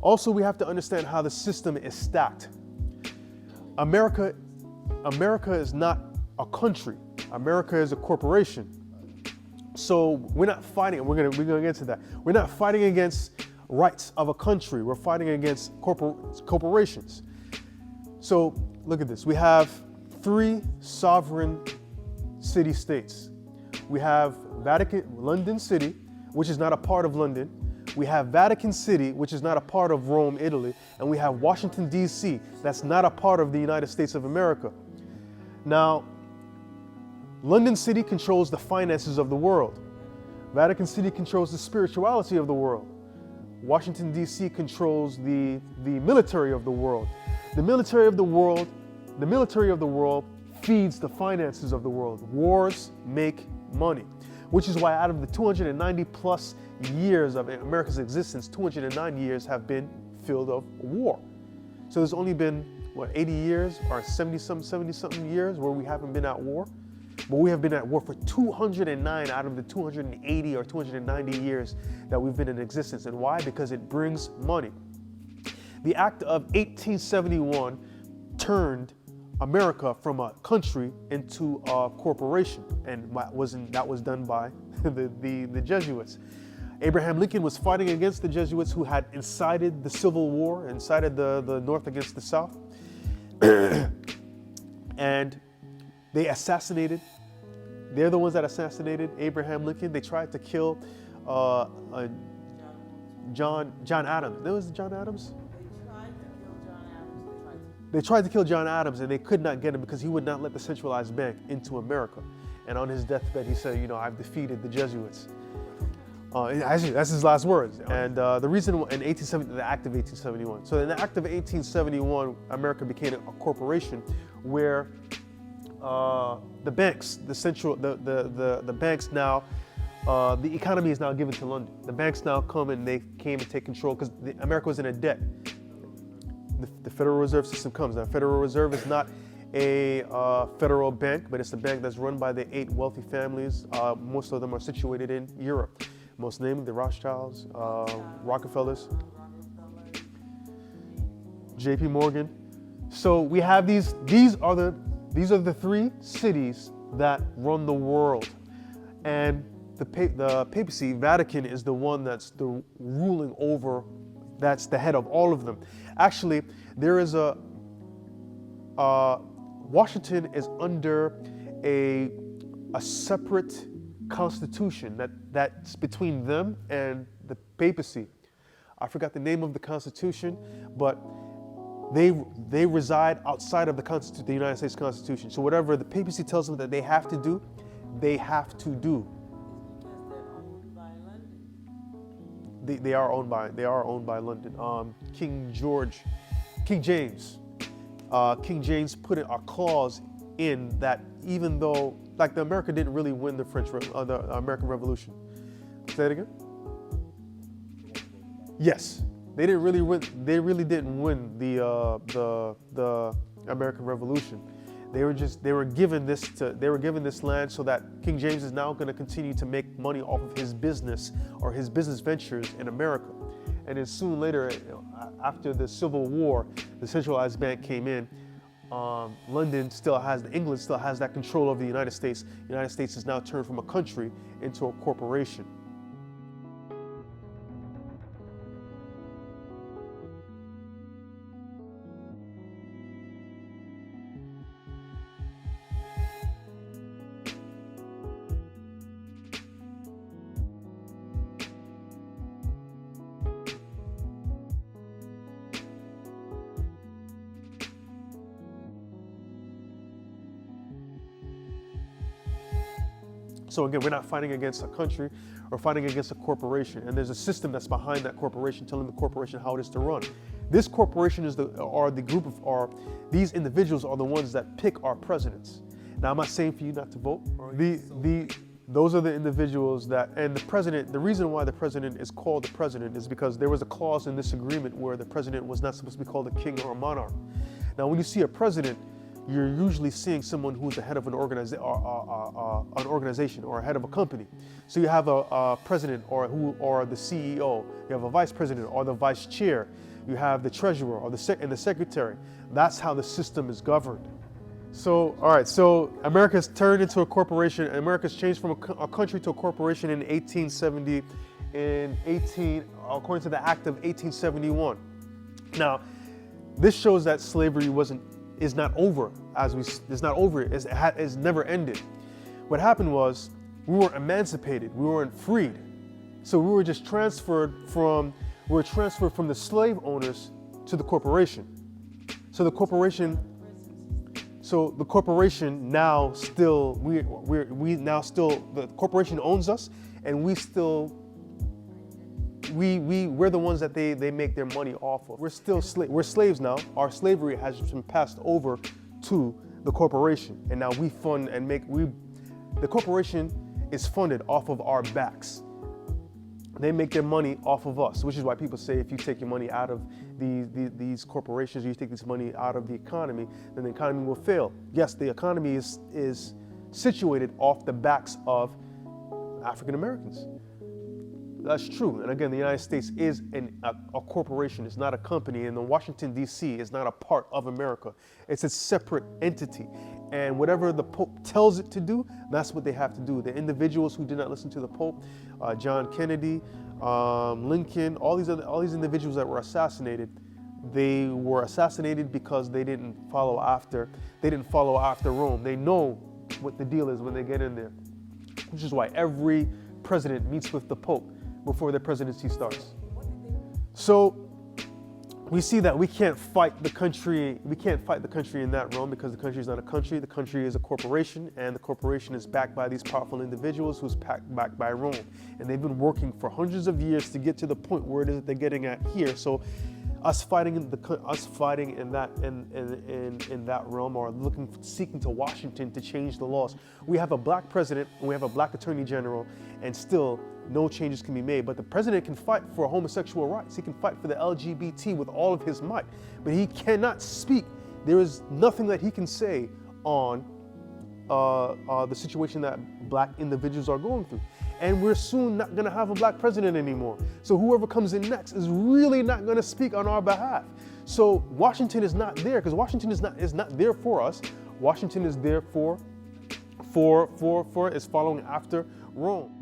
Also, we have to understand how the system is stacked. America is not a country. America is a corporation. So we're not fighting, we're gonna get to that. We're not fighting against rights of a country. We're fighting against corporations. So look at this. We have 3 sovereign city-states. We have London City, which is not a part of London. We have Vatican City, which is not a part of Rome, Italy. And we have Washington, D.C., that's not a part of the United States of America. Now, London City controls the finances of the world. Vatican City controls the spirituality of the world. Washington, D.C. controls the military of the world. The military of the world feeds the finances of the world. Wars make money, which is why out of the 290 plus years of America's existence, 209 years have been filled of war. So there's only been, 80 years or 70 something years where we haven't been at war? But we have been at war for 209 out of the 280 or 290 years that we've been in existence. And why? Because it brings money. The Act of 1871 turned America from a country into a corporation, and that was done by the Jesuits. Abraham Lincoln was fighting against the Jesuits who had incited the Civil War, incited the North against the South. And they're the ones that assassinated Abraham Lincoln. They tried to kill John Adams. There was John Adams? They tried to kill John Adams and they could not get him because he would not let the centralized bank into America. And on his deathbed, he said, I've defeated the Jesuits. Actually, that's his last words. And the reason in the Act of 1871. So in the Act of 1871, America became a corporation where the banks, the banks now, the economy is now given to London. The banks now come and they came and take control because America was in a debt. The Federal Reserve System comes. Now, Federal Reserve is not a federal bank, but it's a bank that's run by the 8 wealthy families. Most of them are situated in Europe. Most namely the Rothschilds, Rockefellers, J.P. Morgan. So we have these are the 3 cities that run the world. And the papacy, Vatican, is the one that's the ruling over, that's the head of all of them. Actually, there is Washington is under a separate constitution that's between them and the papacy. I forgot the name of the constitution, but they reside outside of the United States Constitution. So whatever the papacy tells them that they have to do, they have to do. They are owned by London. King James put a clause in that even though, like, the America didn't really win the the American Revolution. Say it again? Yes, they didn't really win. They really didn't win the American Revolution. They were given this land so that King James is now going to continue to make money off of his business or his business ventures in America. And then soon later, after the Civil War, the centralized bank came in. England still has that control over the United States. The United States is now turned from a country into a corporation. So again, we're not fighting against a country or fighting against a corporation. And there's a system that's behind that corporation telling the corporation how it is to run. This corporation is these individuals are the ones that pick our presidents. Now, I'm not saying for you not to vote. Those are the individuals and the president, the reason why the president is called the president is because there was a clause in this agreement where the president was not supposed to be called a king or a monarch. Now, when you see a president, you're usually seeing someone who's the head of an organization or a head of a company. So you have a president or the CEO, you have a vice president or the vice chair. You have the treasurer or and the secretary. That's how the system is governed. So, all right, so America's turned into a corporation. America's changed from a country to a corporation in 1870, according to the Act of 1871. Now, this shows that slavery is not over. It's never ended. What happened was we weren't emancipated. We weren't freed. So we were just transferred from the slave owners to the corporation. So the corporation now still the corporation owns us, and we're the ones that they make their money off of. We're slaves now. Our slavery has been passed over to the corporation, and now we fund and the corporation is funded off of our backs. They make their money off of us, which is why people say if you take your money out of these corporations, you take this money out of the economy, then the economy will fail. Yes, the economy is situated off the backs of African Americans. That's true. And again, the United States is a corporation. It's not a company. And the Washington, D.C. is not a part of America. It's a separate entity. And whatever the Pope tells it to do, that's what they have to do. The individuals who did not listen to the Pope, John Kennedy, Lincoln, all these individuals that were assassinated, they were assassinated because they didn't follow after Rome. They know what the deal is when they get in there, which is why every president meets with the Pope before their presidency starts. So we see that we can't fight the country in that realm, because the country is not a country. The country is a corporation, and the corporation is backed by these powerful individuals who's backed by Rome. And they've been working for hundreds of years to get to the point where it is that they're getting at here. So us fighting in that realm, or seeking to Washington to change the laws. We have a black president and we have a black attorney general, and still no changes can be made. But the president can fight for homosexual rights. He can fight for the LGBT with all of his might, but he cannot speak. There is nothing that he can say on the situation that black individuals are going through. And we're soon not gonna have a black president anymore. So whoever comes in next is really not gonna speak on our behalf. So Washington is not there, because Washington is not there for us. Washington is there is following after Rome.